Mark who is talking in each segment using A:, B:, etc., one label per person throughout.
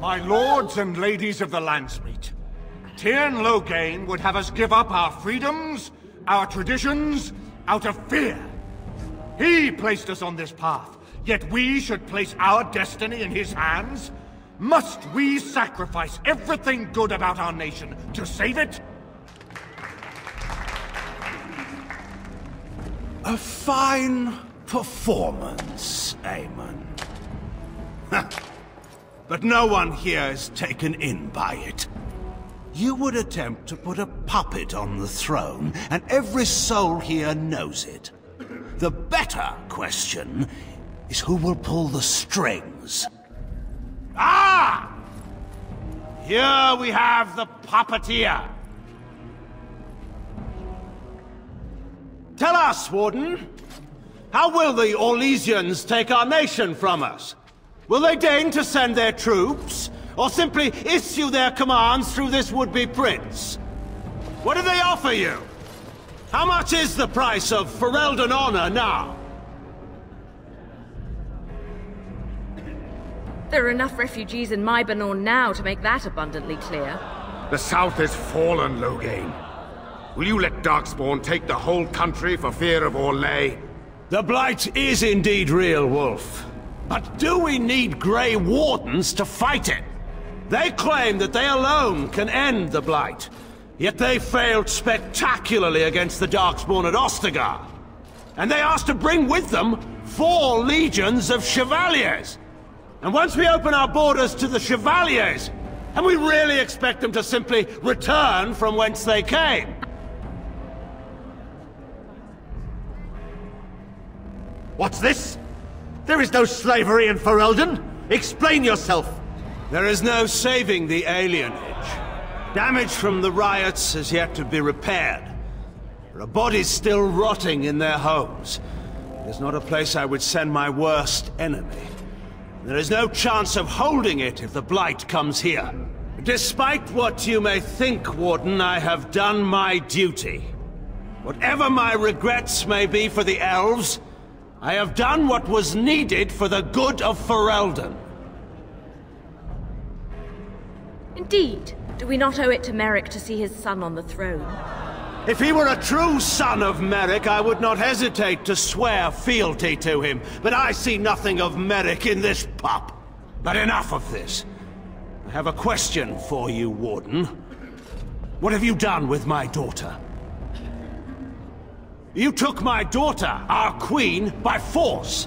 A: My lords and ladies of the Landsmeet, Tien Loghain would have us give up our freedoms, our traditions, out of fear. He placed us on this path, yet we should place our destiny in his hands? Must we sacrifice everything good about our nation to save it?
B: A fine performance, Aemon. But no one here is taken in by it. You would attempt to put a puppet on the throne, and every soul here knows it. The better question is who will pull the strings. Ah! Here we have the puppeteer. Tell us, Warden, how will the Orlesians take our nation from us? Will they deign to send their troops, or simply issue their commands through this would-be prince? What do they offer you? How much is the price of Ferelden honor now?
C: There are enough refugees in Mybanor now to make that abundantly clear.
D: The South is fallen, Loghain. Will you let Darkspawn take the whole country for fear of Orlais?
B: The Blight is indeed real, Wolf. But do we need Grey Wardens to fight it? They claim that they alone can end the Blight, yet they failed spectacularly against the Darkspawn at Ostagar. And they asked to bring with them 4 legions of Chevaliers. And once we open our borders to the Chevaliers, and we really expect them to simply return from whence they came?
E: What's this? There is no slavery in Ferelden! Explain yourself!
B: There is no saving the alienage. Damage from the riots has yet to be repaired. There are bodies still rotting in their homes. It is not a place I would send my worst enemy. There is no chance of holding it if the Blight comes here. Despite what you may think, Warden, I have done my duty. Whatever my regrets may be for the elves, I have done what was needed for the good of Ferelden.
C: Indeed. Do we not owe it to Merrick to see his son on the throne?
B: If he were a true son of Merrick, I would not hesitate to swear fealty to him. But I see nothing of Merrick in this pup. But enough of this. I have a question for you, Warden. What have you done with my daughter? You took my daughter, our queen, by force,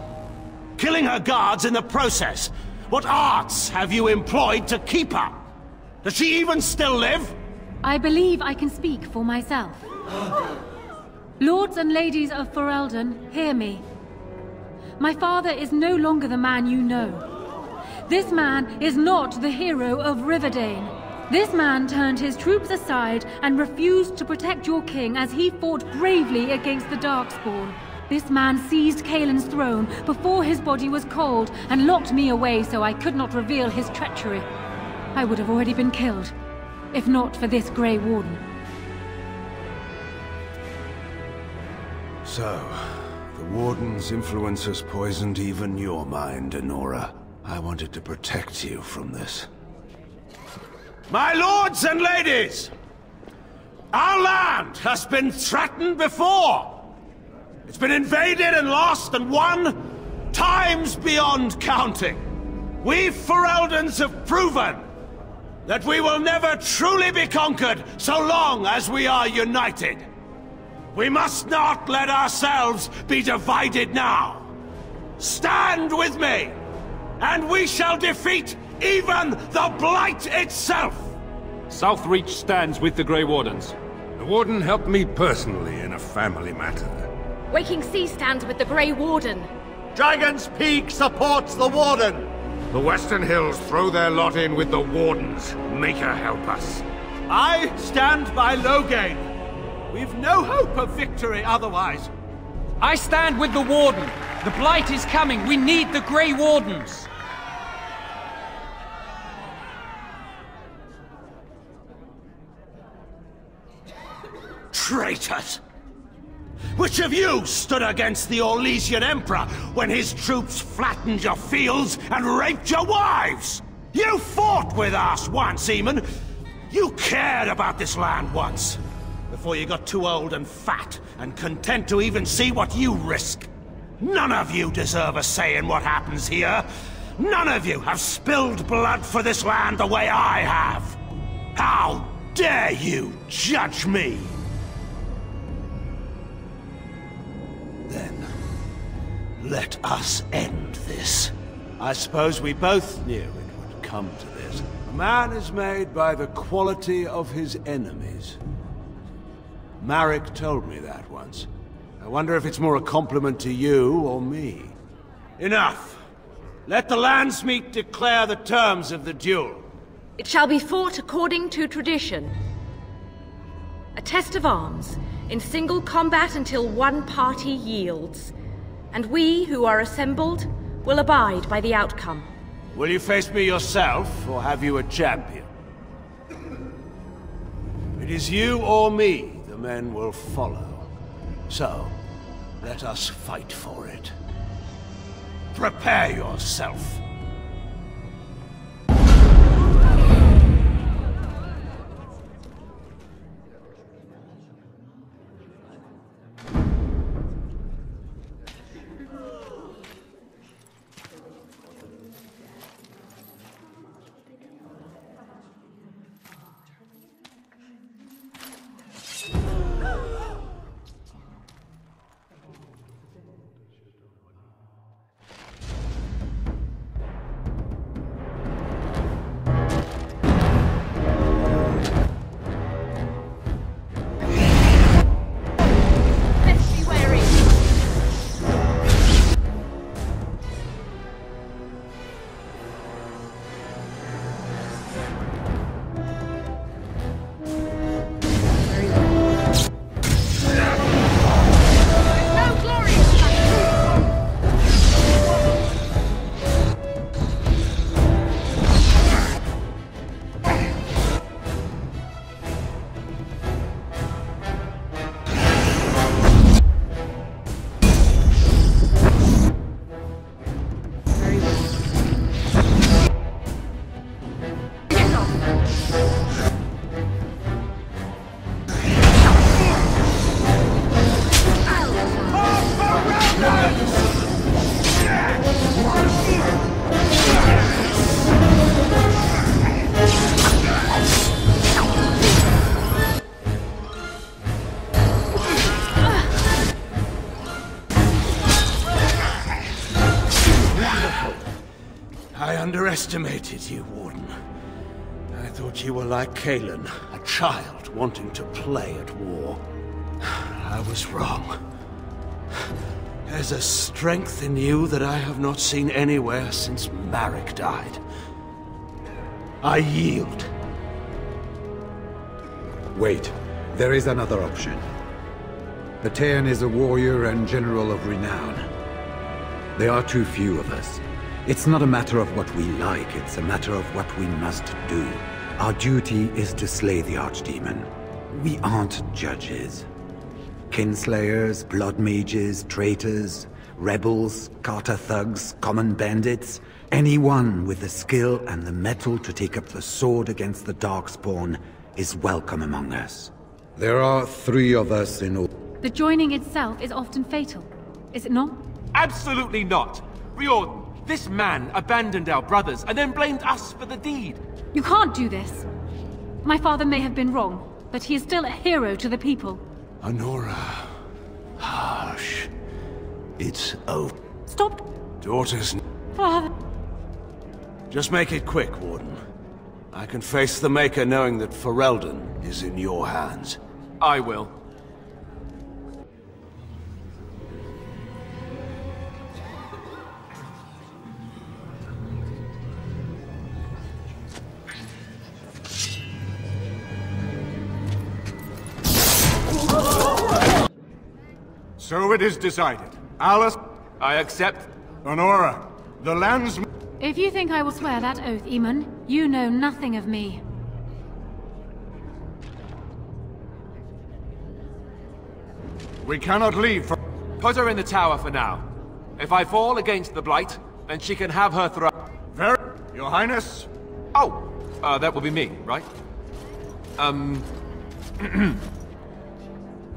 B: killing her guards in the process. What arts have you employed to keep her? Does she even still live?
F: I believe I can speak for myself. Lords and ladies of Ferelden, hear me. My father is no longer the man you know. This man is not the hero of Riverdane. This man turned his troops aside and refused to protect your king as he fought bravely against the Darkspawn. This man seized Kaelin's throne before his body was cold and locked me away so I could not reveal his treachery. I would have already been killed, if not for this Grey Warden.
B: So, the Warden's influence has poisoned even your mind, Enora. I wanted to protect you from this. My lords and ladies! Our land has been threatened before! It's been invaded and lost and won times beyond counting. We Fereldans have proven that we will never truly be conquered so long as we are united. We must not let ourselves be divided now. Stand with me, and we shall defeat even the Blight itself!
G: Southreach stands with the Grey Wardens.
D: The Warden helped me personally in a family matter.
C: Waking Sea stands with the Grey Warden.
E: Dragon's Peak supports the Warden!
D: The Western Hills throw their lot in with the Wardens. Make her help us.
E: I stand by Loghain. We've no hope of victory otherwise.
H: I stand with the Warden. The Blight is coming. We need the Grey Wardens.
B: Traitors! Which of you stood against the Orlesian Emperor when his troops flattened your fields and raped your wives? You fought with us once, Eamon! You cared about this land once! Before you got too old and fat, and content to even see what you risk. None of you deserve a say in what happens here. None of you have spilled blood for this land the way I have. How dare you judge me? Then, let us end this. I suppose we both knew it would come to this. A man is made by the quality of his enemies. Marek told me that once. I wonder if it's more a compliment to you or me. Enough! Let the landsmeet declare the terms of the duel.
C: It shall be fought according to tradition. A test of arms, in single combat until one party yields. And we, who are assembled, will abide by the outcome.
B: Will you face me yourself, or have you a champion? It is you or me the men will follow. So, let us fight for it. Prepare yourself. I underestimated you, Warden. I thought you were like Kalen, a child wanting to play at war. I was wrong. There's a strength in you that I have not seen anywhere since Marek died. I yield.
I: Wait, there is another option. The Teyrn is a warrior and general of renown. There are too few of us. It's not a matter of what we like, it's a matter of what we must do. Our duty is to slay the Archdemon. We aren't judges. Kinslayers, blood mages, traitors, rebels, Carter thugs, common bandits. Anyone with the skill and the mettle to take up the sword against the Darkspawn is welcome among us. There are 3 of us in all.
F: The joining itself is often fatal, is it not?
J: Absolutely not! Riordan, this man abandoned our brothers and then blamed us for the deed.
F: You can't do this. My father may have been wrong, but he is still a hero to the people.
B: Honora. Hush. It's over.
F: Stop.
B: Daughters.
F: Father.
B: Just make it quick, Warden. I can face the Maker knowing that Ferelden is in your hands.
J: I will.
A: So it is decided. Alice,
J: I accept.
A: Honora, the lands...
F: If you think I will swear that oath, Eamon, you know nothing of me.
A: We cannot leave for...
J: Put her in the tower for now. If I fall against the Blight, then she can have her throne.
A: Very... Your Highness,
J: Oh, that would be me, right?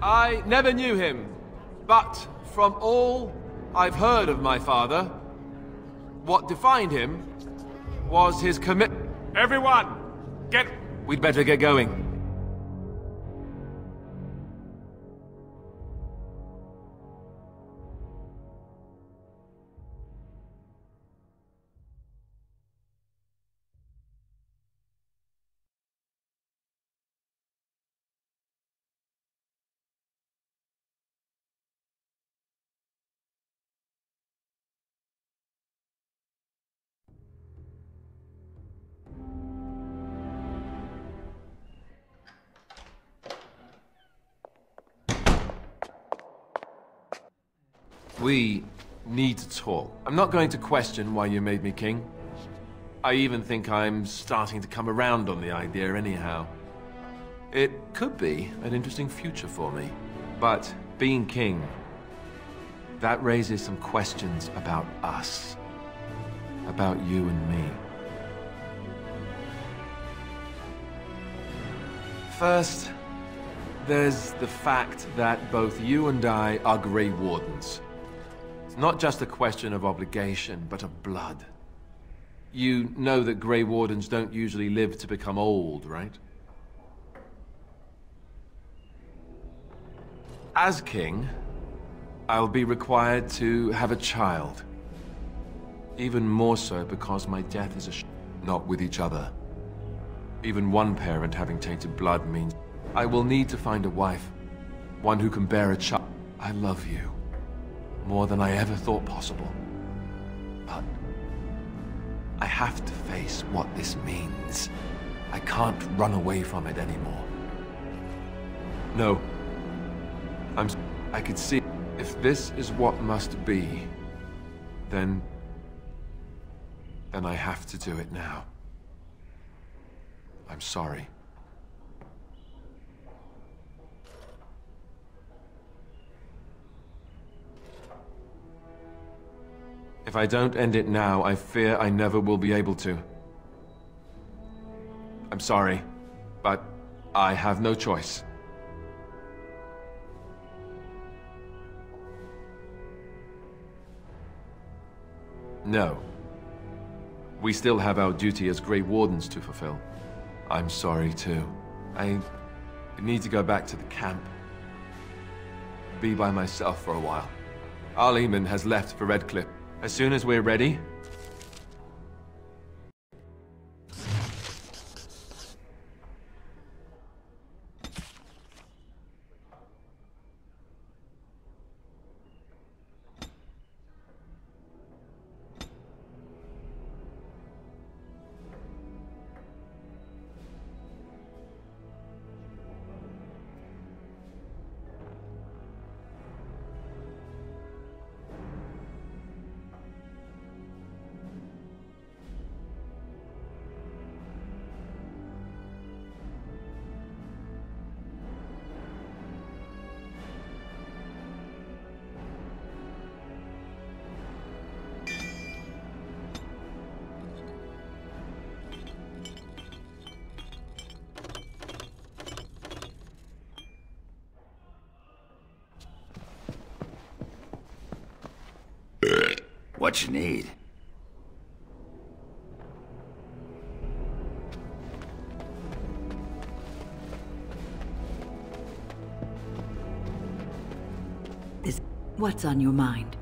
J: I never knew him, but from all I've heard of my father, what defined him was his commitment.
G: Everyone, get...
J: We'd better get going. We need to talk. I'm not going to question why you made me king. I even think I'm starting to come around on the idea anyhow. It could be an interesting future for me. But being king, that raises some questions about us. About you and me. First, there's the fact that both you and I are Grey Wardens. Not just a question of obligation, but of blood. You know that Grey Wardens don't usually live to become old, right? As king, I'll be required to have a child. Even more so because my death is not with each other. Even one parent having tainted blood means I will need to find a wife. One who can bear a child. I love you. More than I ever thought possible. But I have to face what this means. I can't run away from it anymore. No. I could see if this is what must be, then I have to do it now. I'm sorry. If I don't end it now, I fear I never will be able to. I'm sorry, but I have no choice. No. We still have our duty as Grey Wardens to fulfill. I'm sorry, too. I need to go back to the camp. Be by myself for a while. Arleman has left for Redcliffe. As soon as we're ready...
K: What you need?
L: What's on your mind?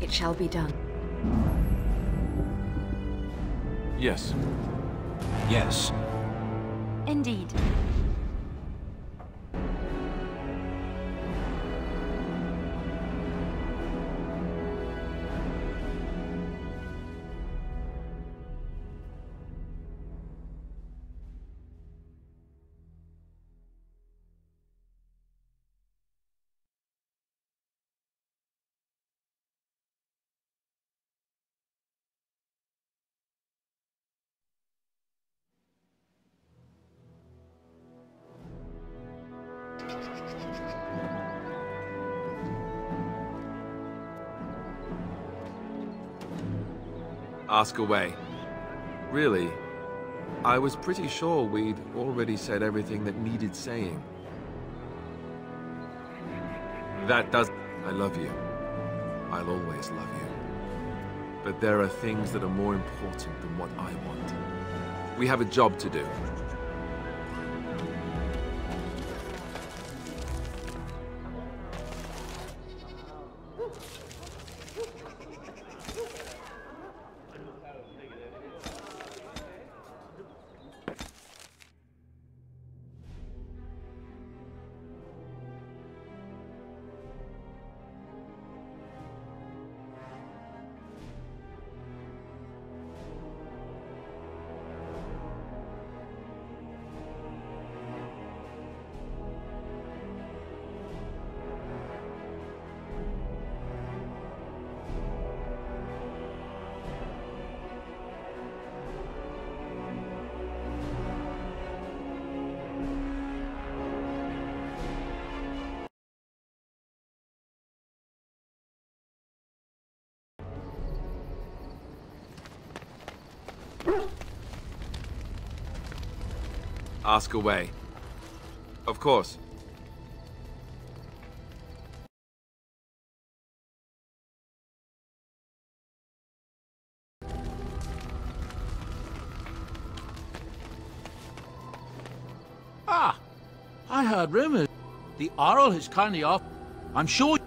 C: It shall be done.
J: Yes.
K: Yes.
C: Indeed.
J: Ask away. Really, I was pretty sure we'd already said everything that needed saying. That does... I love you. I'll always love you. But there are things that are more important than what I want. We have a job to do. Ask away. Of course.
E: Ah! I heard rumors. The Arl has kindly offered. I'm sure...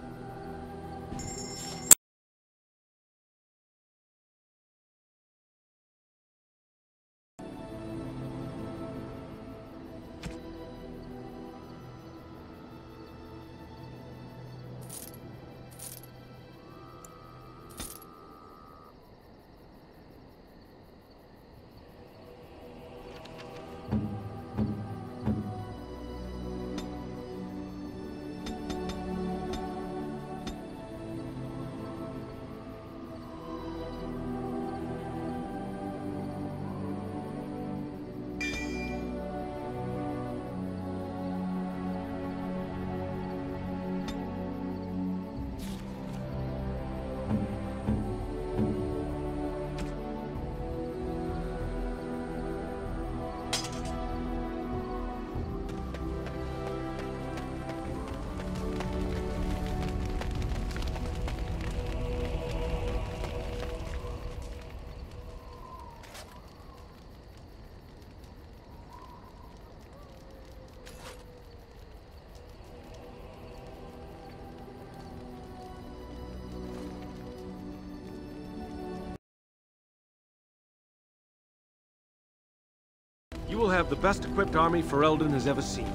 M: You will have the best equipped army Ferelden has ever seen.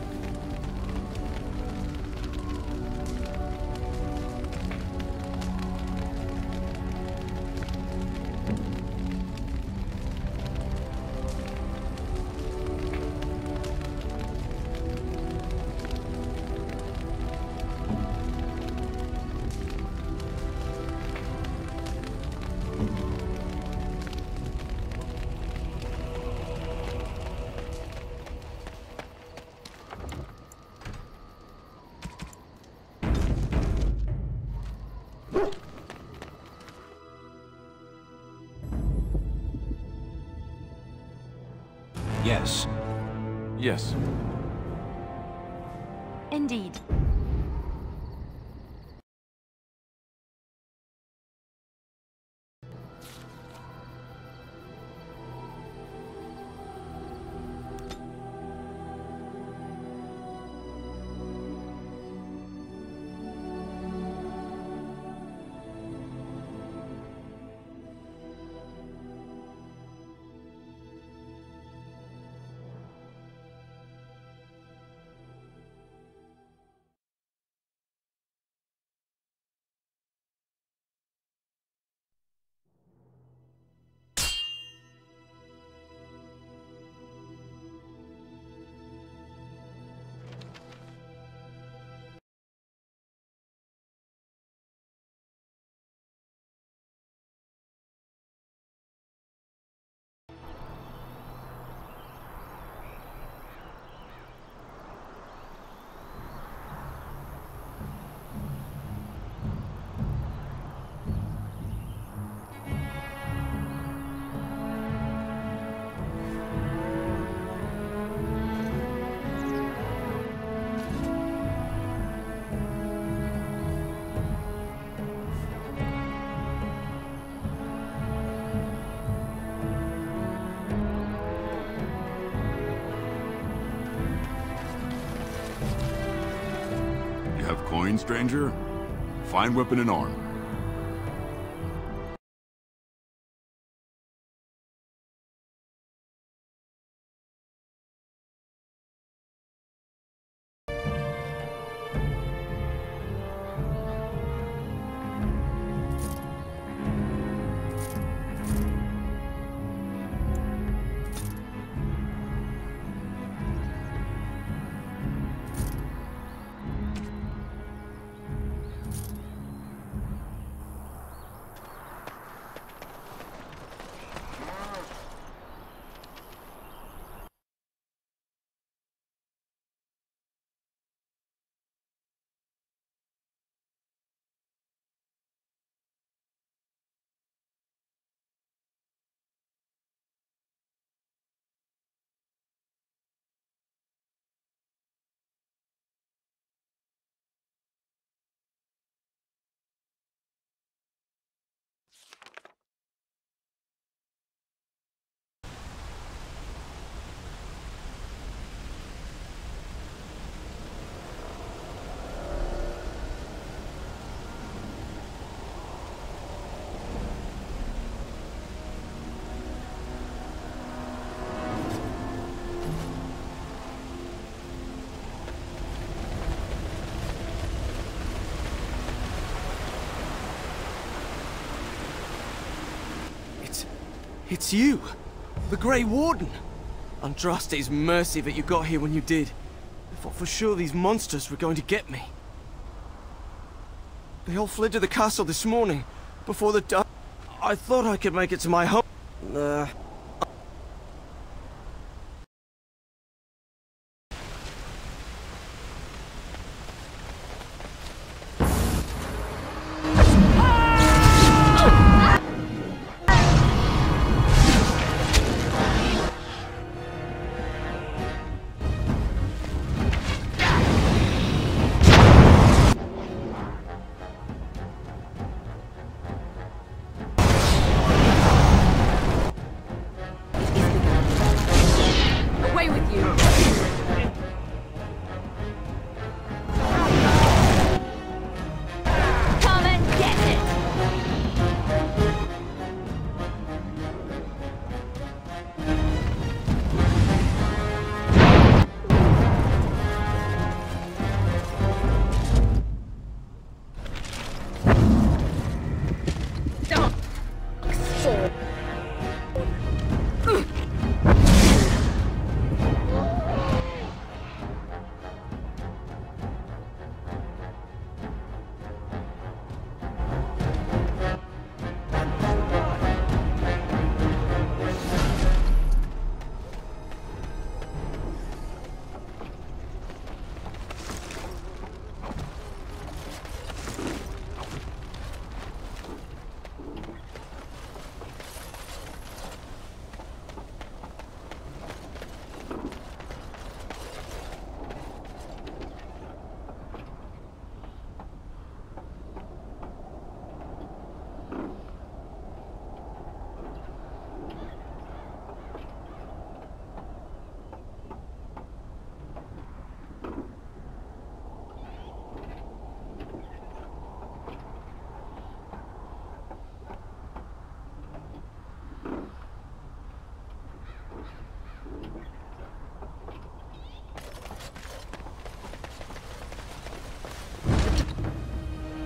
K: Yes.
J: Yes.
F: Indeed.
N: in, stranger. Fine weapon and arm.
O: It's you! The Grey Warden! Andraste's mercy that you got here when you did. I thought for sure these monsters were going to get me. They all fled to the castle this morning, before the dark. I thought I could make it to my home.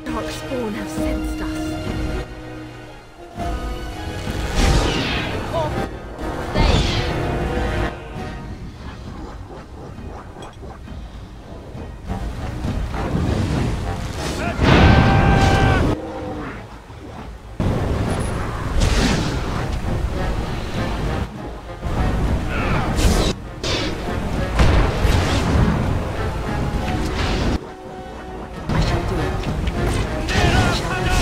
C: Darkspawn have sensed us.
P: I shall do it. I shall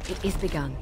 C: It is begun.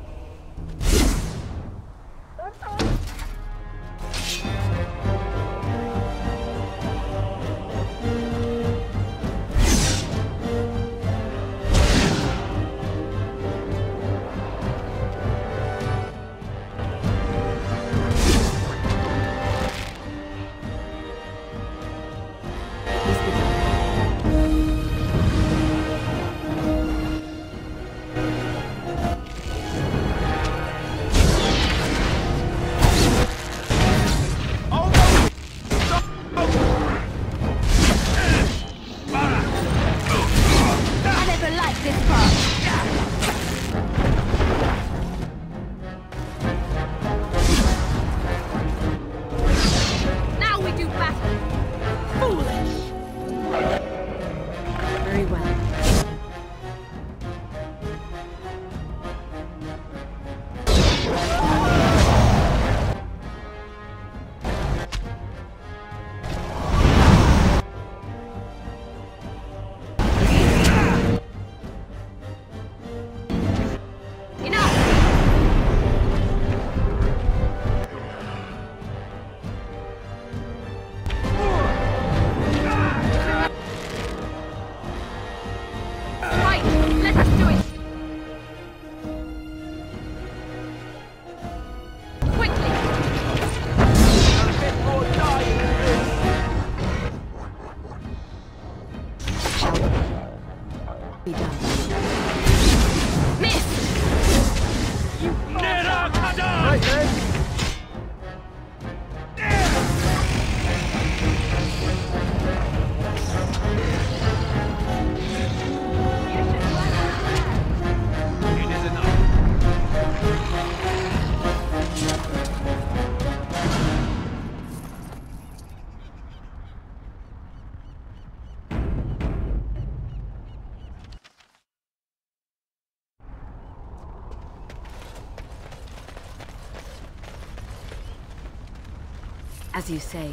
C: As you say,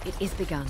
C: it is begun.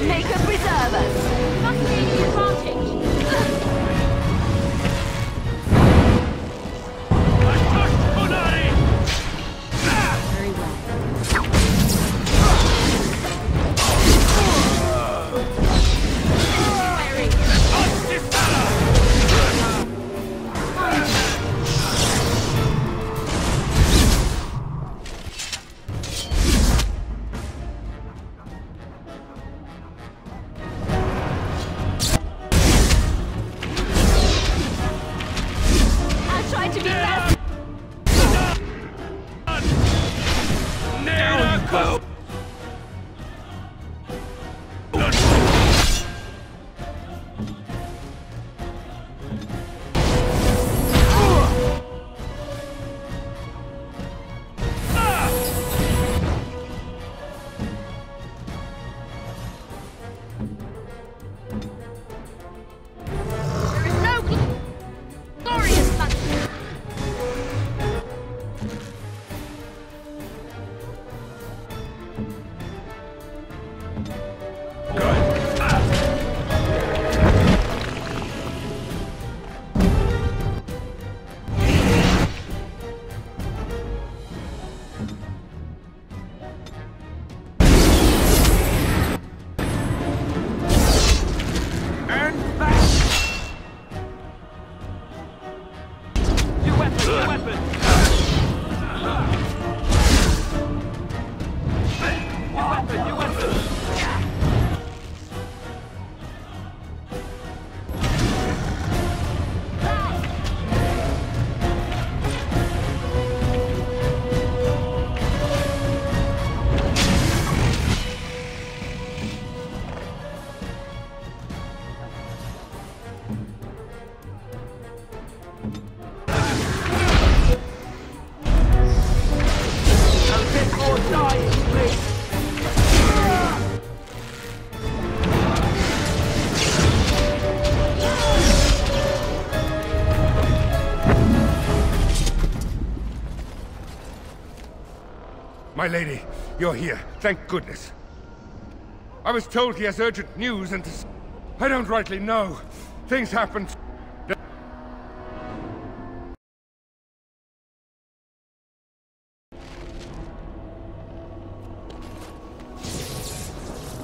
C: Maker preserve us. Must be the advantage. Very well.
A: My lady, you're here. Thank goodness. I was told he has urgent news and I don't rightly know. Things happened.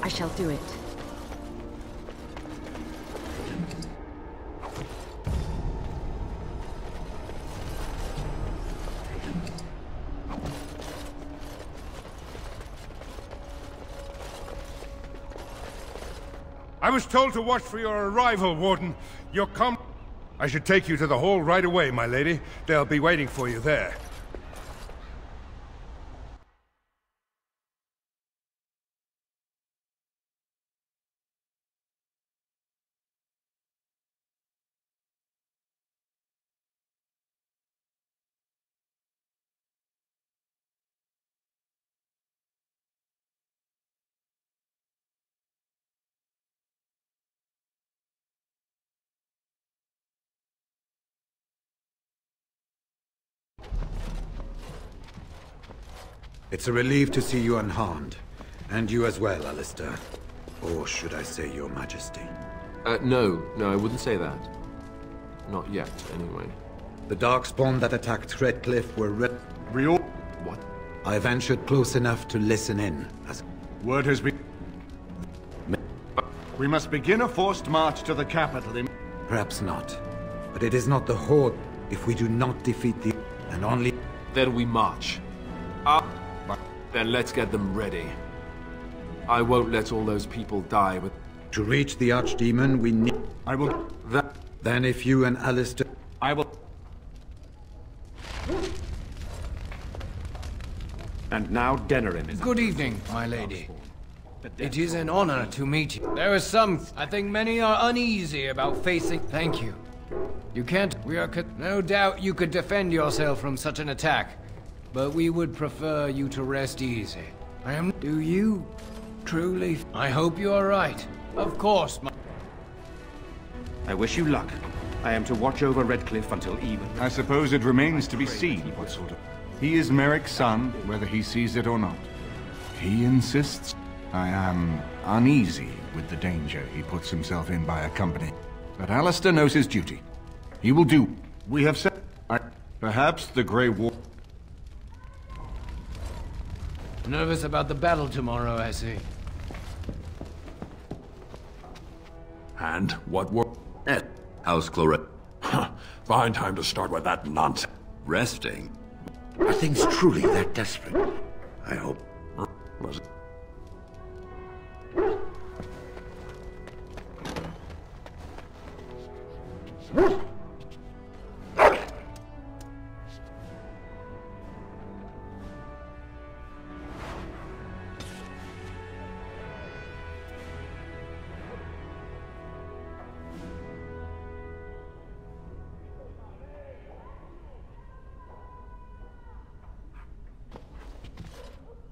C: I shall do it.
A: I was told to watch for your arrival, Warden. I should take you to the hall right away, my lady. They'll be waiting for you there.
I: It's a relief to see you unharmed. And you as well, Alistair. Or should I say Your Majesty?
J: No, I wouldn't say that. Not yet, anyway.
I: The Darkspawn that attacked Redcliffe were
A: real?
J: What?
I: I ventured close enough to listen in, as...
A: Word has been... We must begin a forced march to the capital in...
I: Perhaps not. But it is not the Horde if we do not defeat the... and only...
J: Then we march. Then let's get them ready. I won't let all those people die with...
I: To reach the Archdemon, we need...
A: I will...
I: Then if you and Alistair...
A: I will...
P: And now Denerim is...
Q: Good evening, my lady. It is an honor to meet you. There are some... I think many are uneasy about facing... Thank you. You can't... We are... No doubt you could defend yourself from such an attack. But we would prefer you to rest easy. Do you? Truly? I hope you are right. Of course,
P: I wish you luck. I am to watch over Redcliffe until even.
A: I suppose it remains to be seen what sort of... He is Merrick's son, whether he sees it or not. He insists. I am uneasy with the danger he puts himself in by a company. But Alistair knows his duty. He will do. We have said... Perhaps the Grey War...
Q: Nervous about the battle tomorrow, I see.
N: And what were...
K: How's Chlorette?
N: Fine time to start with that nonsense.
K: Resting? Are things truly that desperate? I hope.
N: Was it?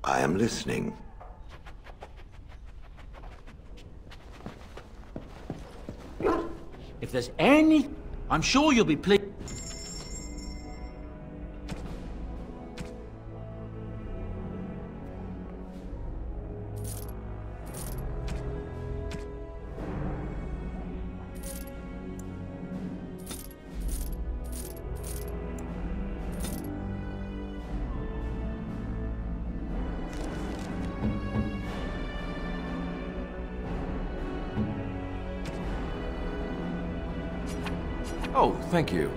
K: I am listening.
E: If there's any... I'm sure you'll be pleased.
J: Oh, thank you.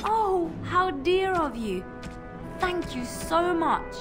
R: Oh, how dear of you. Thank you so much.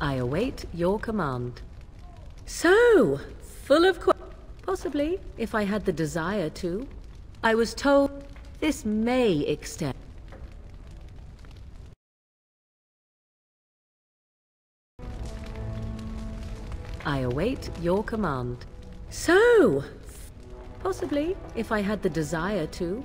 S: I await your command. So, full of possibly, if I had the desire to. I was told this may extend. I await your command. So, possibly, if I had the desire to.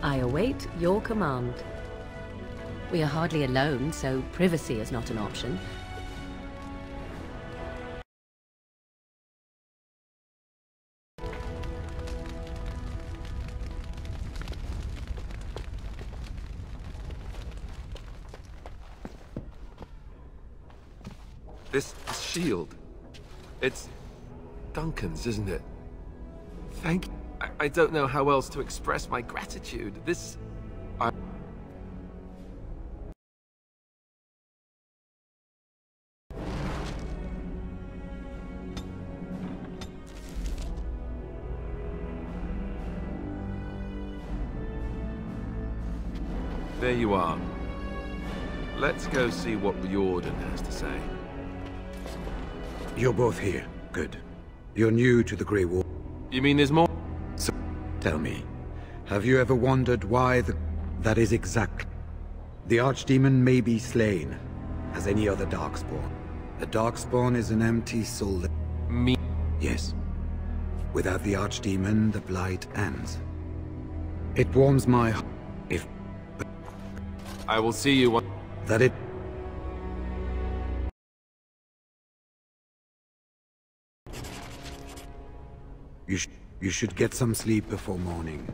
S: I await your command. We are hardly alone, so privacy is not an option.
J: This shield. It's Duncan's, isn't it? Thank you. I don't know how else to express my gratitude. This... There you are. Let's go see what Riordan has to say.
I: You're both here. Good. You're new to the Grey Wall.
J: You mean there's more?
I: So, tell me, have you ever wondered why that is exact? The Archdemon may be slain, as any other Darkspawn. The Darkspawn is an empty soul.
J: Me?
I: Yes. Without the Archdemon, the Blight ends. It warms my heart. If...
J: I will see you one...
I: That it... You should get some sleep before morning.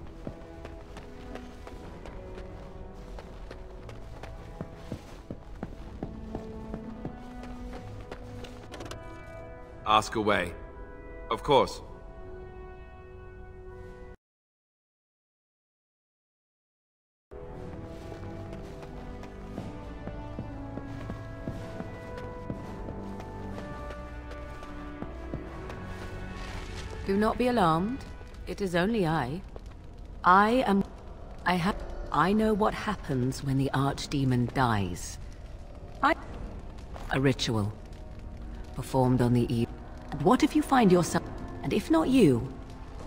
J: Ask away. Of course.
S: Do not be alarmed. It is only I. I know what happens when the Archdemon dies. A ritual. Performed on the eve. And what if you find yourself... And if not you,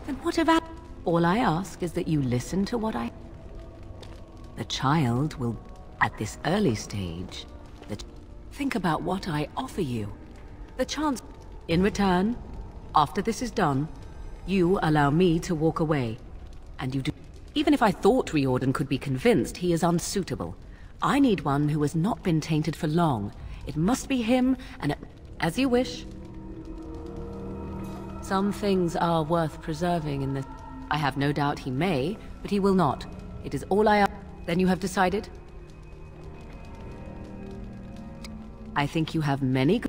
S: then what about... All I ask is that you listen to what I... The child will... At this early stage... Think about what I offer you. The chance... In return... After this is done, you allow me to walk away. And you do... Even if I thought Riordan could be convinced, he is unsuitable. I need one who has not been tainted for long. It must be him, and... As you wish. Some things are worth preserving in this... I have no doubt he may, but he will not. It is all I ask. Then you have decided? I think you have many...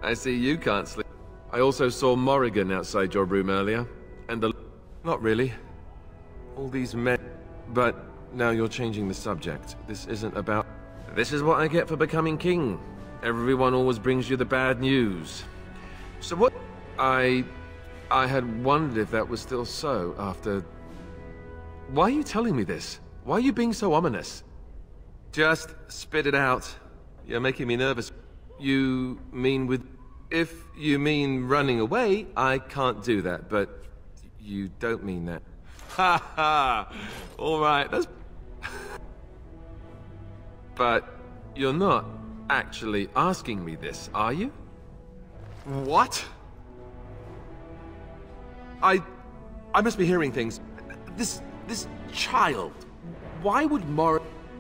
J: I see you can't sleep. I also saw Morrigan outside your room earlier, and the... Not really. All these men... But now you're changing the subject. This isn't about... This is what I get for becoming king. Everyone always brings you the bad news. So what... I had wondered if that was still so after... Why are you telling me this? Why are you being so ominous? Just spit it out. You're making me nervous. You mean with... If you mean running away, I can't do that, but you don't mean that. Ha ha! Alright, that's... But you're not actually asking me this, are you? What? I must be hearing things. This child. Why would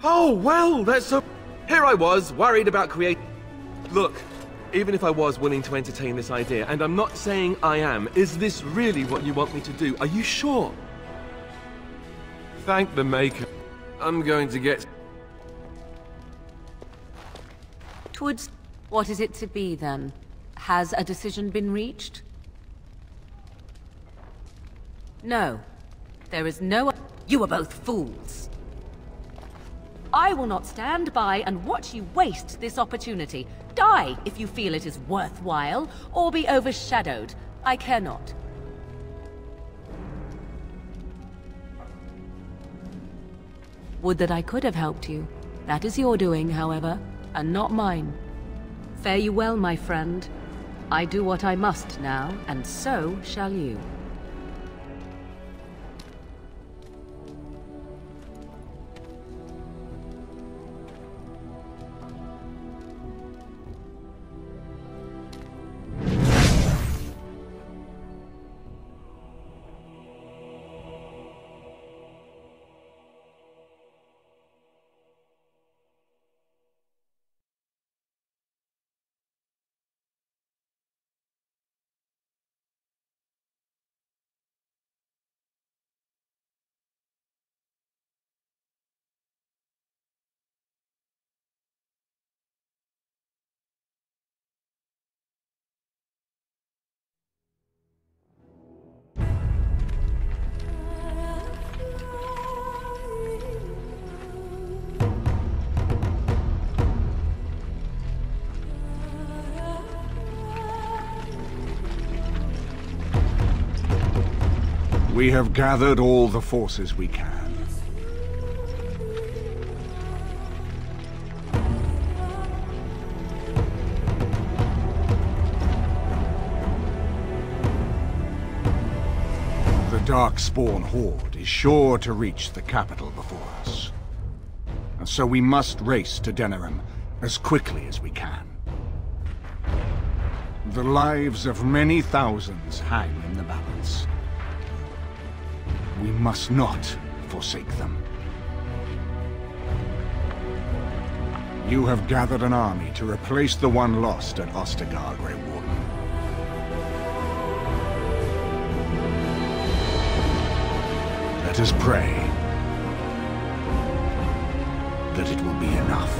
J: Oh, well, that's so... Here I was, worried about creating... Look, even if I was willing to entertain this idea, and I'm not saying I am, is this really what you want me to do? Are you sure? Thank the Maker. I'm going to get...
S: Towards... What is it to be, then? Has a decision been reached? No. There is no... You are both fools. I will not stand by and watch you waste this opportunity. Die if you feel it is worthwhile, or be overshadowed. I care not. Would that I could have helped you. That is your doing, however, and not mine. Fare you well, my friend. I do what I must now, and so shall you.
A: We have gathered all the forces we can. The Darkspawn Horde is sure to reach the capital before us. And so we must race to Denerim as quickly as we can. The lives of many thousands hang in the balance. We must not forsake them. You have gathered an army to replace the one lost at Ostagar, Grey Warden. Let us pray that it will be enough.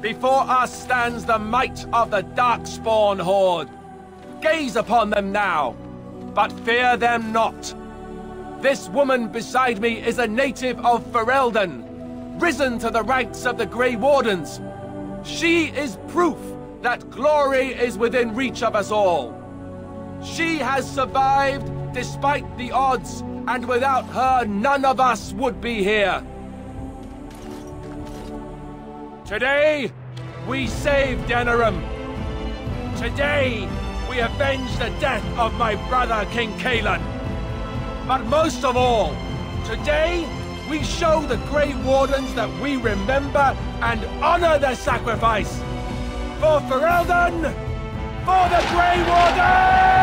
H: Before us stands the might of the Darkspawn Horde. Gaze upon them now, but fear them not. This woman beside me is a native of Ferelden, risen to the ranks of the Grey Wardens. She is proof that glory is within reach of us all. She has survived despite the odds, and without her, none of us would be here. Today, we save Denerim. Today, we avenge the death of my brother, King Kaelan. But most of all, today, we show the Grey Wardens that we remember and honor their sacrifice. For Ferelden, for the Grey Wardens!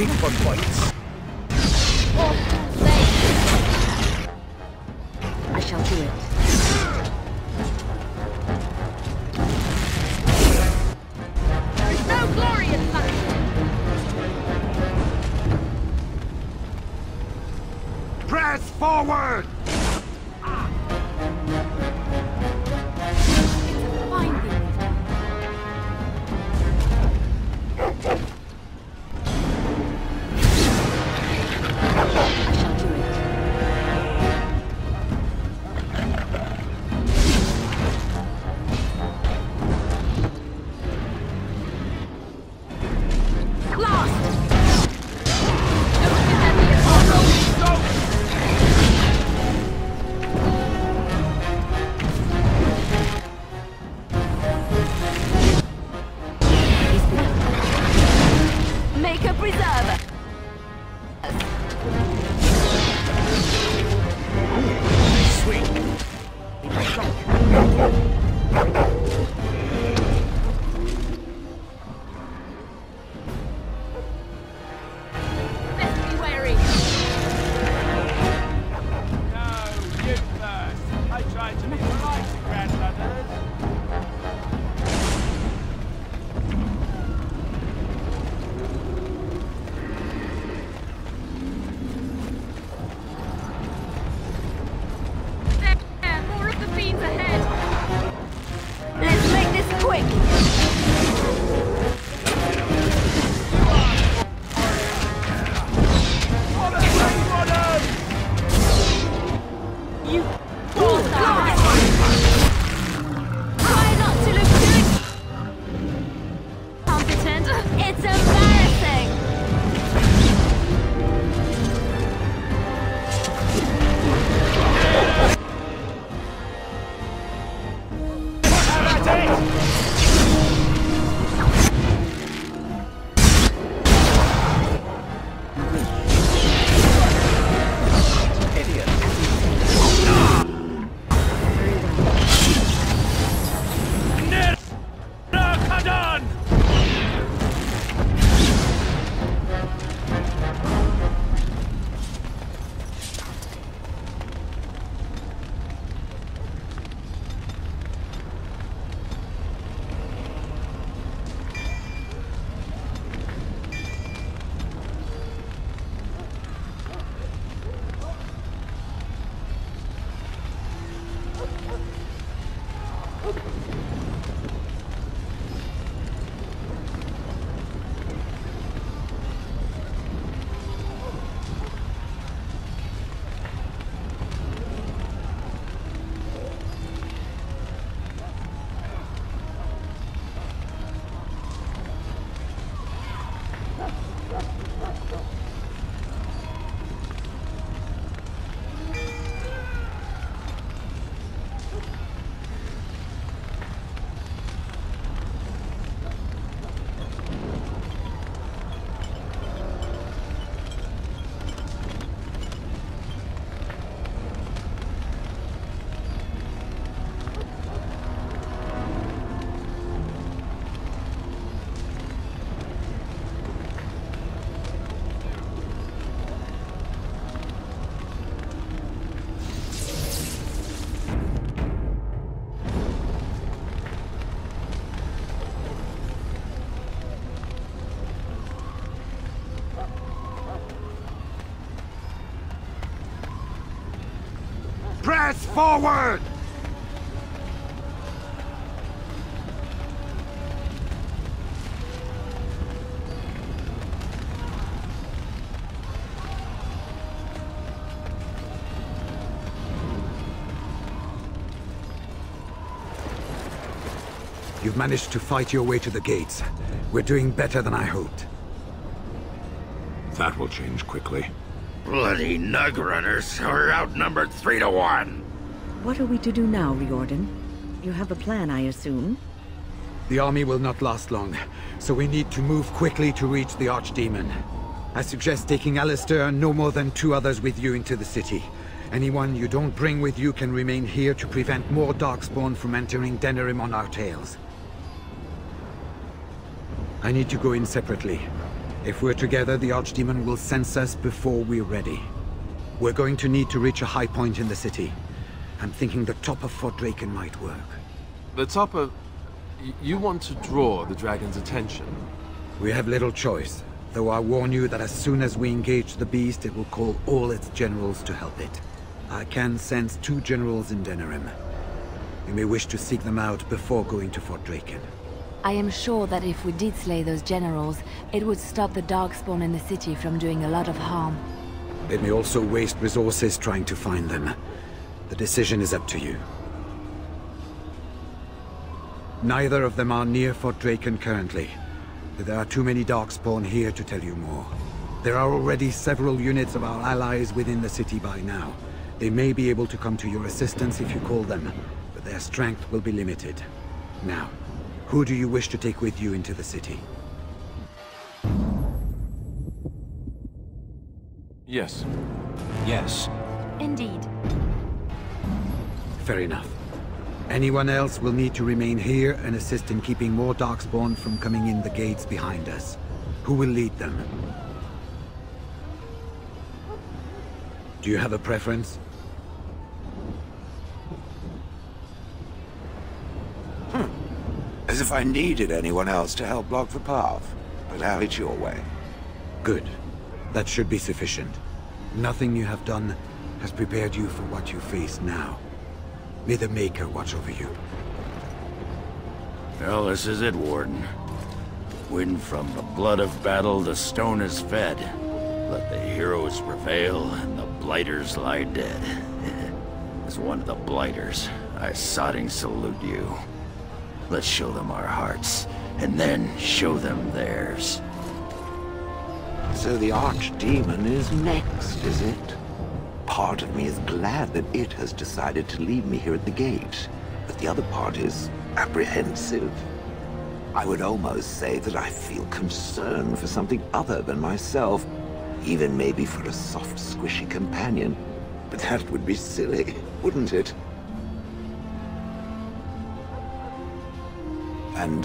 Q: looking for points.
S: I shall do it.
C: There's no glory in that!
A: Press forward!
F: Fine thing we've done.
S: I shall do it.
R: Make a preserver.
Q: Sweet.
C: Best be wary.
H: No, you first. I tried to be polite, grandmothers.
C: There, more of the fiends ahead.
R: Let's make this quick.
C: You
R: Try not to look too
C: competent.
R: It's embarrassing.
A: Press forward!
I: You've managed to fight your way to the gates. We're doing better than I hoped.
N: That will change quickly.
K: Bloody nug runners are outnumbered 3 to 1.
L: What are we to do now, Riordan? You have a plan, I assume?
I: The army will not last long, so we need to move quickly to reach the Archdemon. I suggest taking Alistair and no more than 2 others with you into the city. Anyone you don't bring with you can remain here to prevent more Darkspawn from entering Denerim on our tails. I need to go in separately. If we're together, the Archdemon will sense us before we're ready. We're going to need to reach a high point in the city. I'm thinking the top of Fort Draken might work.
J: The top of... You want to draw the dragon's attention?
I: We have little choice, though I warn you that as soon as we engage the beast, it will call all its generals to help it. I can sense 2 generals in Denerim. You may wish to seek them out before going to Fort Draken.
R: I am sure that if we did slay those generals, it would stop the Darkspawn in the city from doing a lot of harm.
I: It may also waste resources trying to find them. The decision is up to you. Neither of them are near Fort Draken currently, but there are too many Darkspawn here to tell you more. There are already several units of our allies within the city by now. They may be able to come to your assistance if you call them, but their strength will be limited. Now, who do you wish to take with you into the city?
J: Yes.
I: Yes.
R: Indeed.
I: Fair enough. Anyone else will need to remain here and assist in keeping more Darkspawn from coming in the gates behind us. Who will lead them? Do you have a preference?
B: As if I needed anyone else to help block the path. But have it your way.
I: Good. That should be sufficient. Nothing you have done has prepared you for what you face now. May the Maker watch over you.
K: Well, this is it, Warden. When from the blood of battle the stone is fed, let the heroes prevail and the blighters lie dead. As one of the blighters, I sodding salute you. Let's show them our hearts, and then show them theirs.
B: So the Archdemon is next, is it? Part of me is glad that it has decided to leave me here at the gate, but the other part is apprehensive. I would almost say that I feel concern for something other than myself, even maybe for a soft, squishy companion. But that would be silly, wouldn't it? And,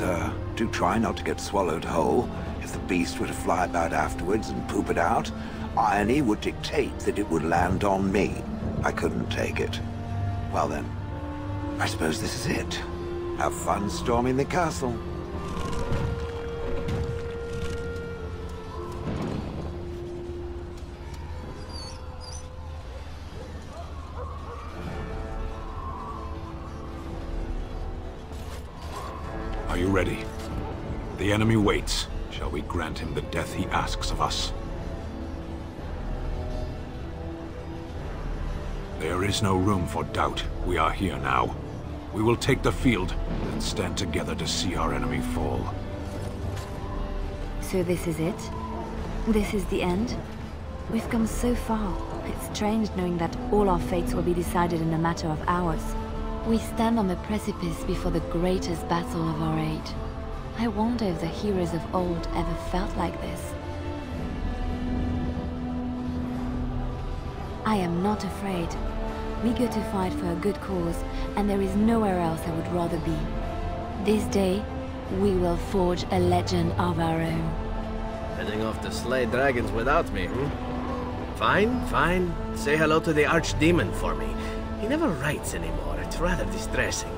B: do try not to get swallowed whole. If the beast were to fly about afterwards and poop it out, irony would dictate that it would land on me. I couldn't take it. Well then, I suppose this is it. Have fun storming the castle.
N: Are you ready? The enemy waits. Shall we grant him the death he asks of us? There is no room for doubt. We are here now. We will take the field and stand together to see our enemy fall.
R: So this is it? This is the end? We've come so far. It's strange knowing that all our fates will be decided in a matter of hours. We stand on the precipice before the greatest battle of our age. I wonder if the heroes of old ever felt like this. I am not afraid. We go to fight for a good cause, and there is nowhere else I would rather be. This day, we will forge a legend of our own.
T: Heading off to slay dragons without me, hmm? Fine, fine. Say hello to the Archdemon for me. He never writes anymore. It's rather distressing.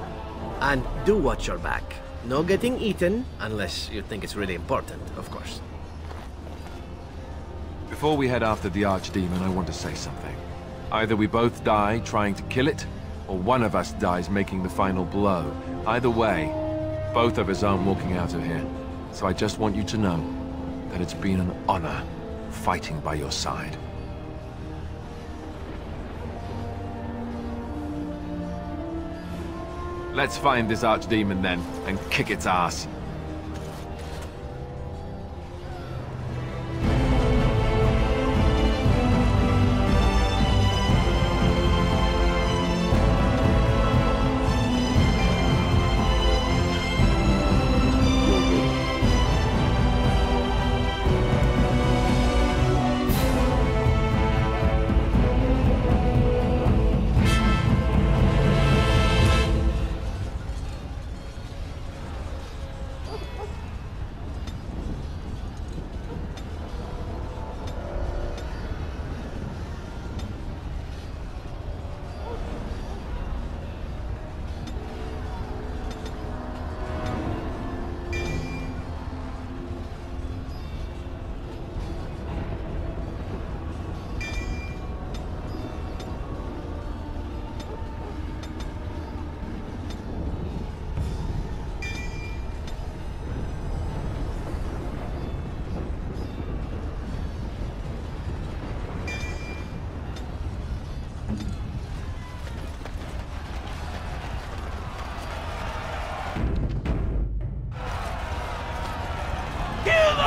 T: And do watch your back. No getting eaten, unless you think it's really important, of course.
J: Before we head after the Archdemon, I want to say something. Either we both die trying to kill it, or one of us dies making the final blow. Either way, both of us aren't walking out of here. So I just want you to know that it's been an honor fighting by your side. Let's find this Archdemon then, and kick its ass.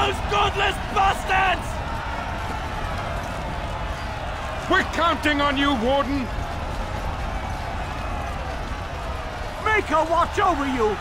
H: those godless bastards!
A: We're counting on you, Warden!
H: Make her watch over you!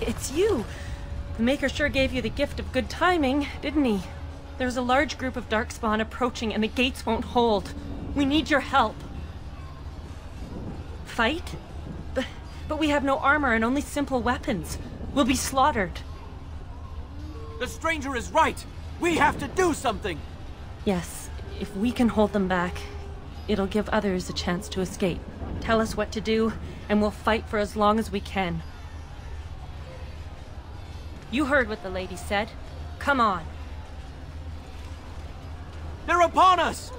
U: It's you. The Maker sure gave you the gift of good timing, didn't he? There's a large group of Darkspawn approaching and the gates won't hold. We need your help. Fight? But we have no armor and only simple weapons. We'll be slaughtered.
O: The stranger is right! We have to do something!
U: Yes, if we can hold them back, it'll give others a chance to escape. Tell us what to do, and we'll fight for as long as we can. You heard what the lady said. Come on.
O: They're upon us!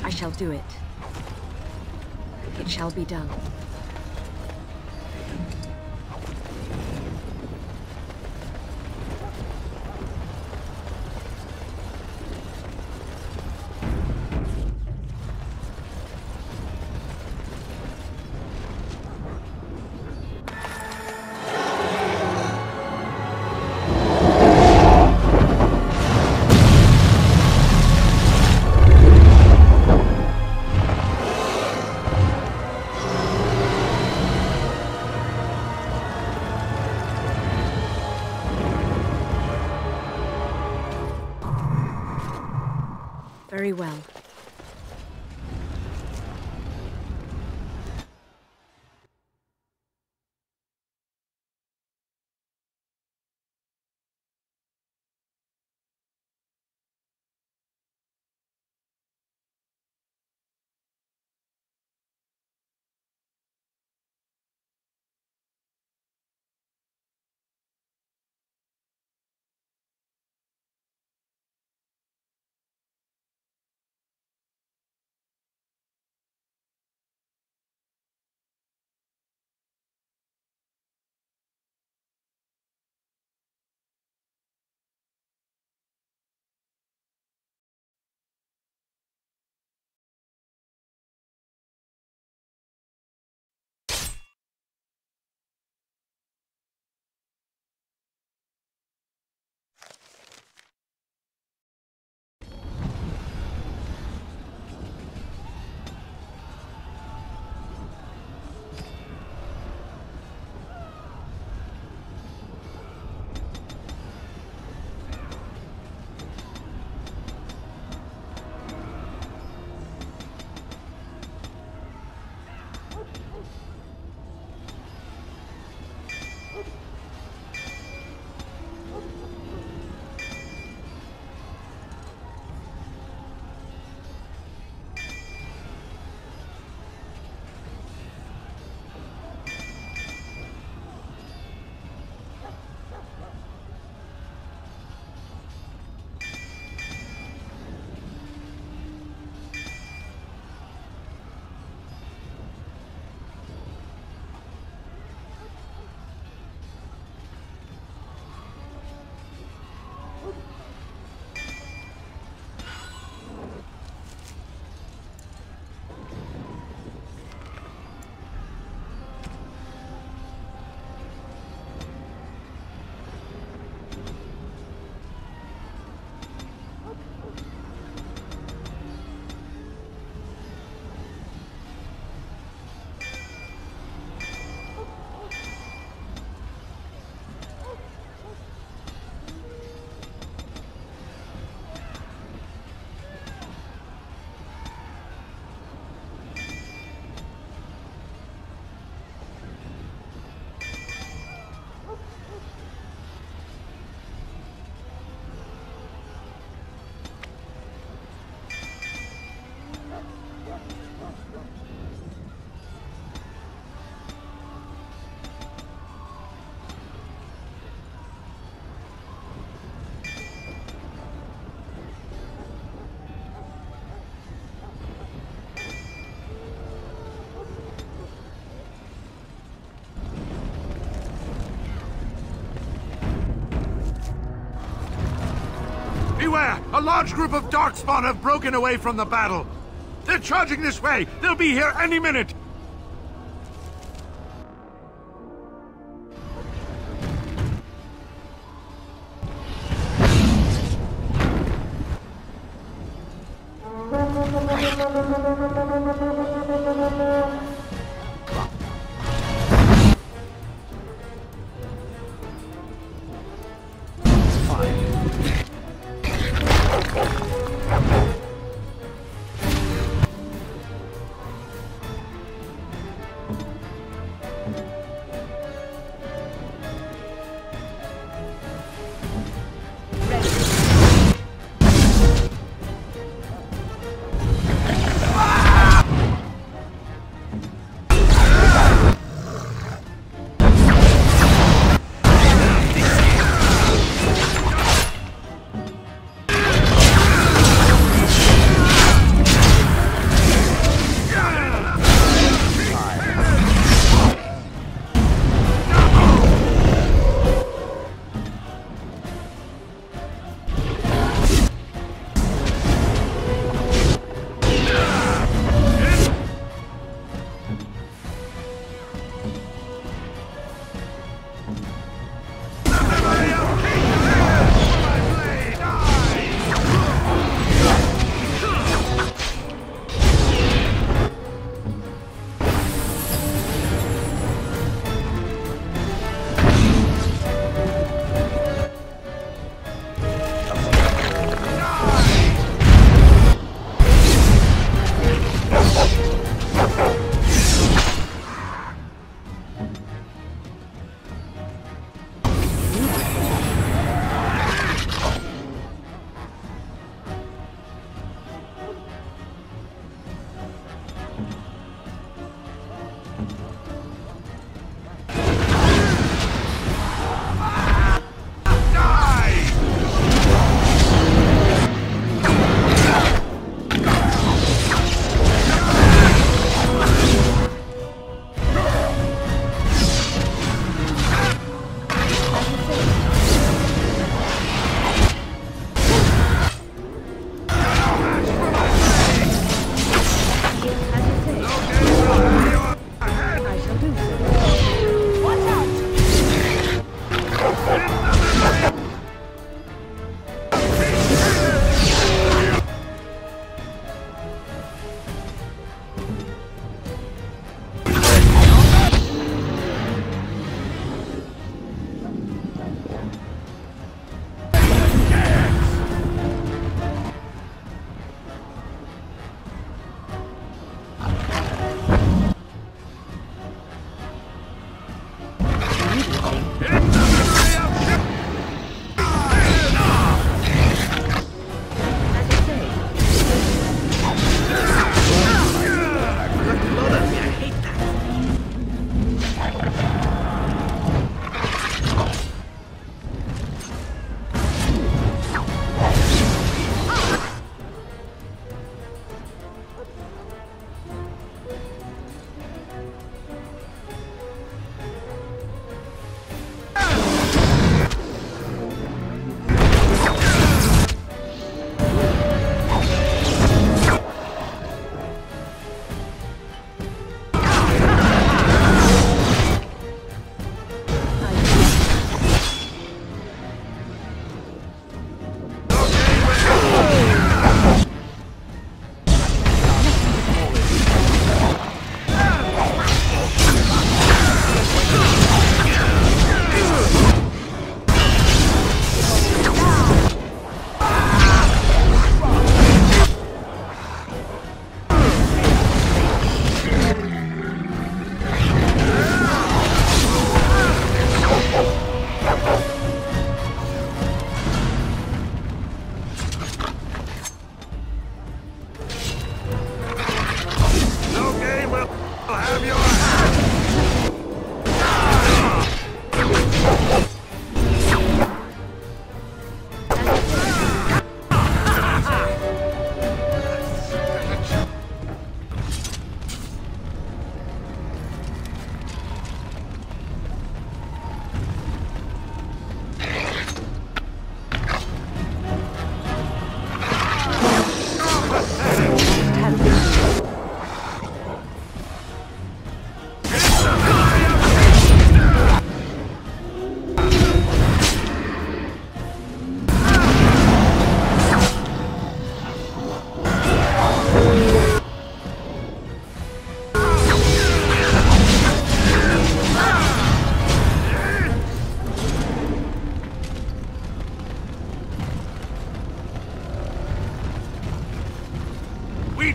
L: I shall do it. It shall be done. Very well.
A: Beware! A large group of Darkspawn have broken away from the battle. They're charging this way. They'll be here any minute.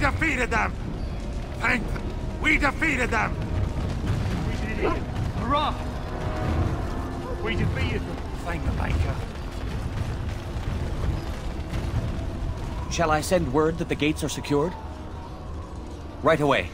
A: defeated them! Thank them! We defeated them!
G: We did it! Hurrah! We defeated them! Thank the Maker.
D: Shall I send word that the gates are secured? Right away.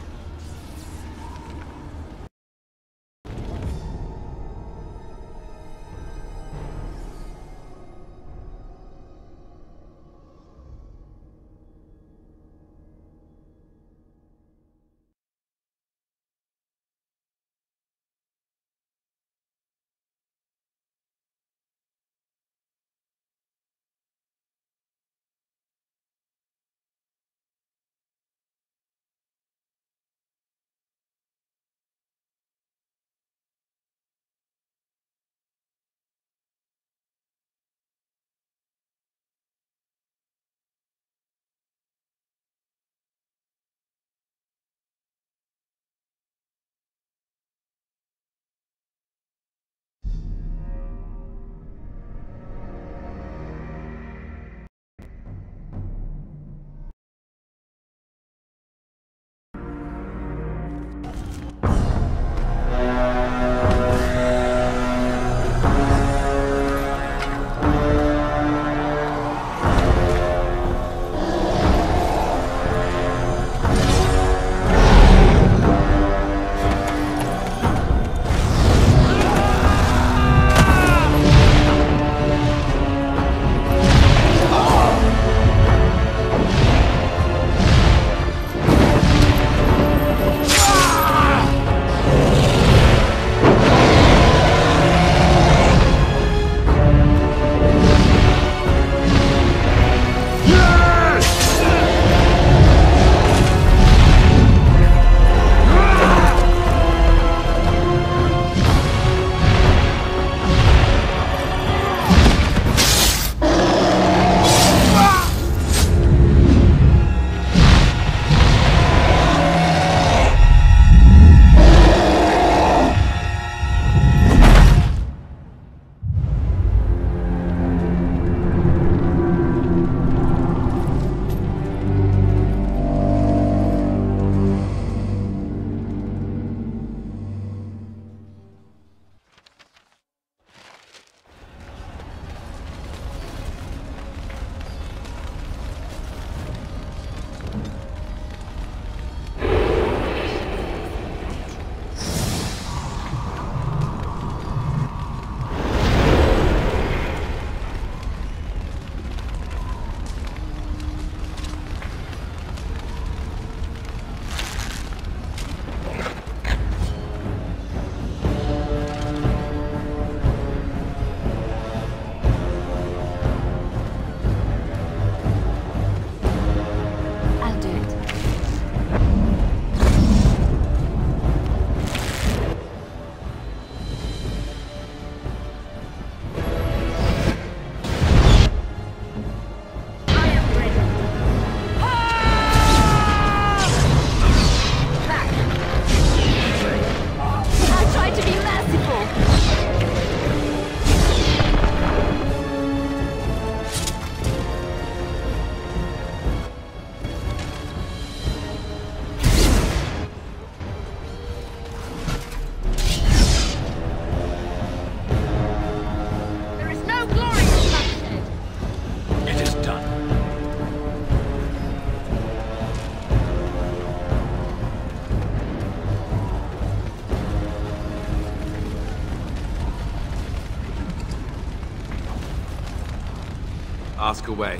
J: Ask away.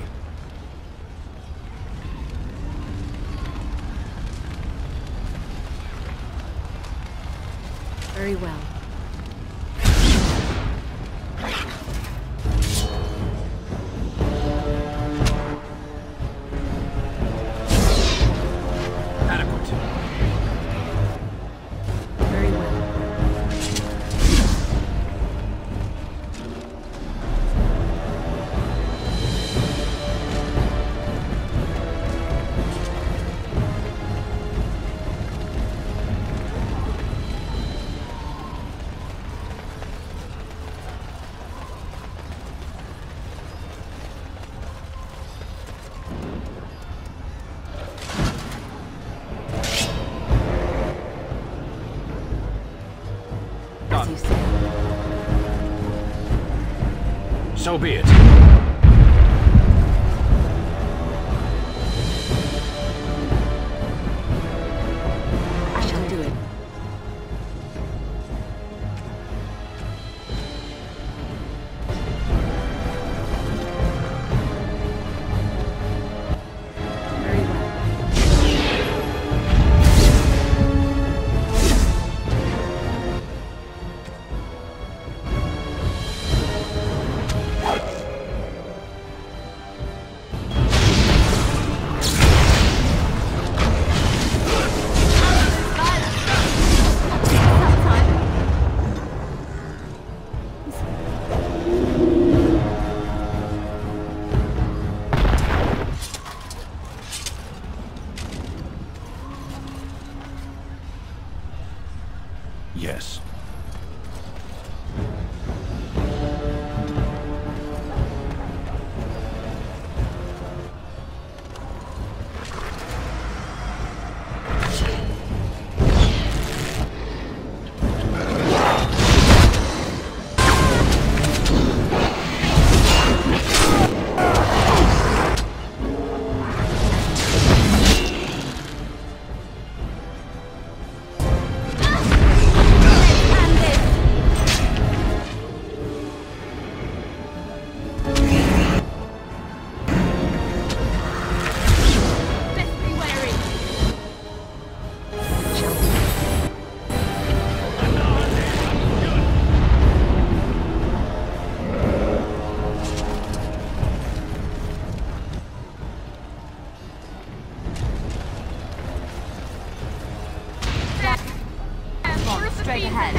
L: Very well.
Q: So be it.
L: I shall do it.
N: Yes.
R: Straight ahead.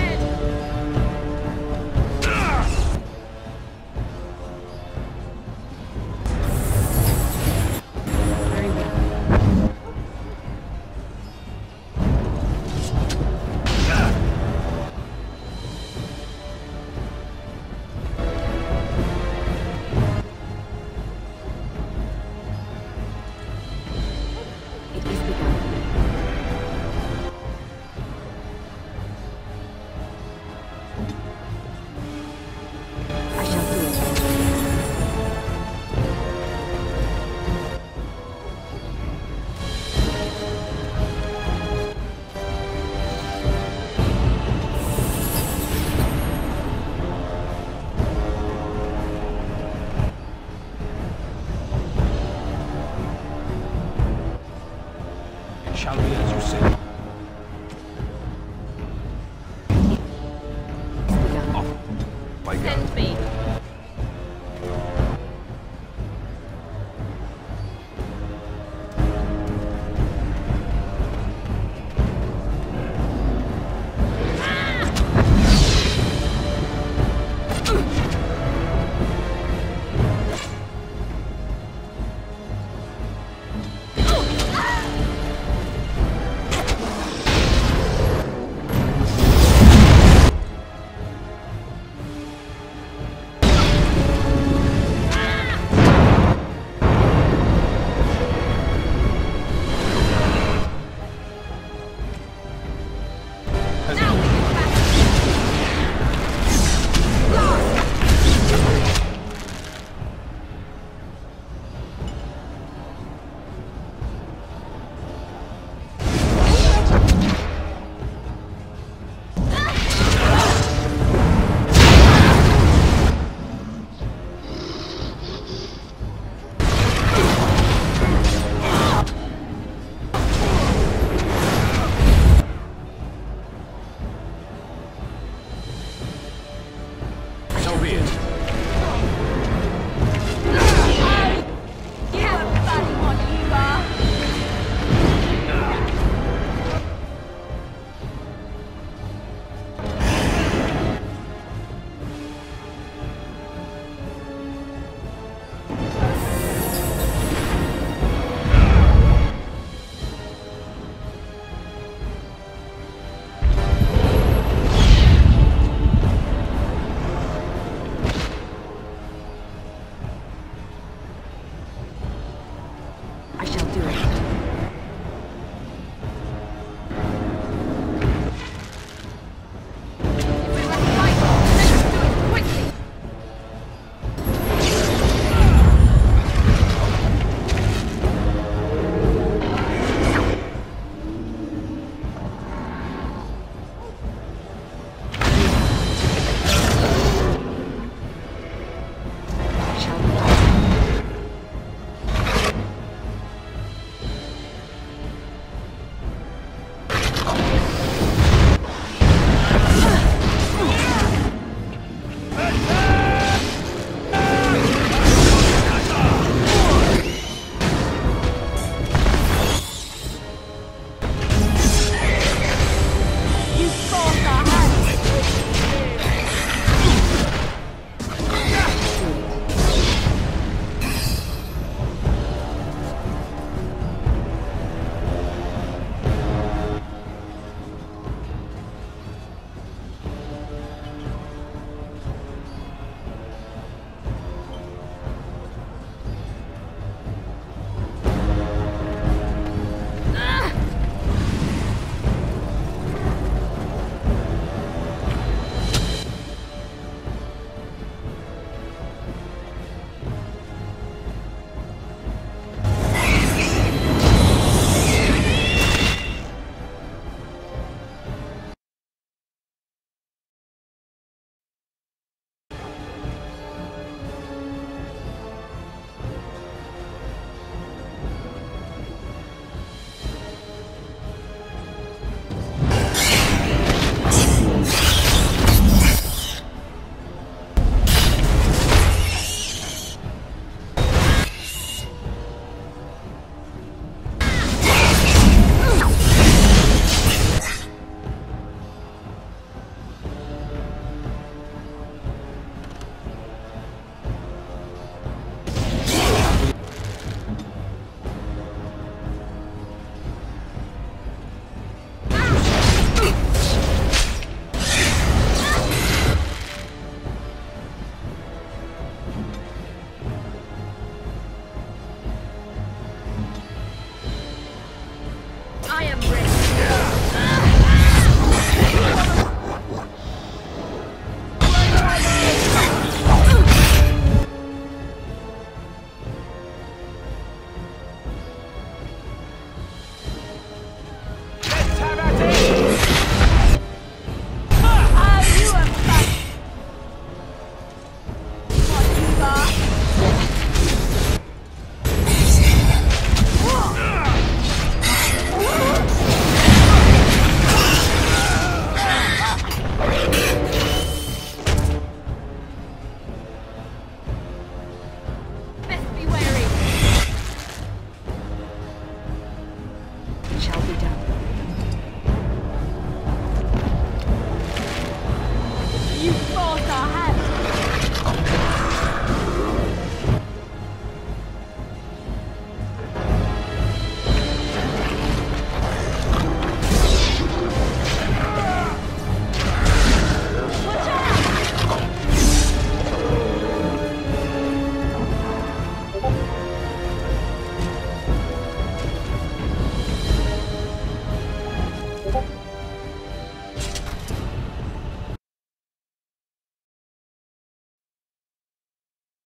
Q: Shall be as you say.
N: My God.
C: Send me.
Q: So be it.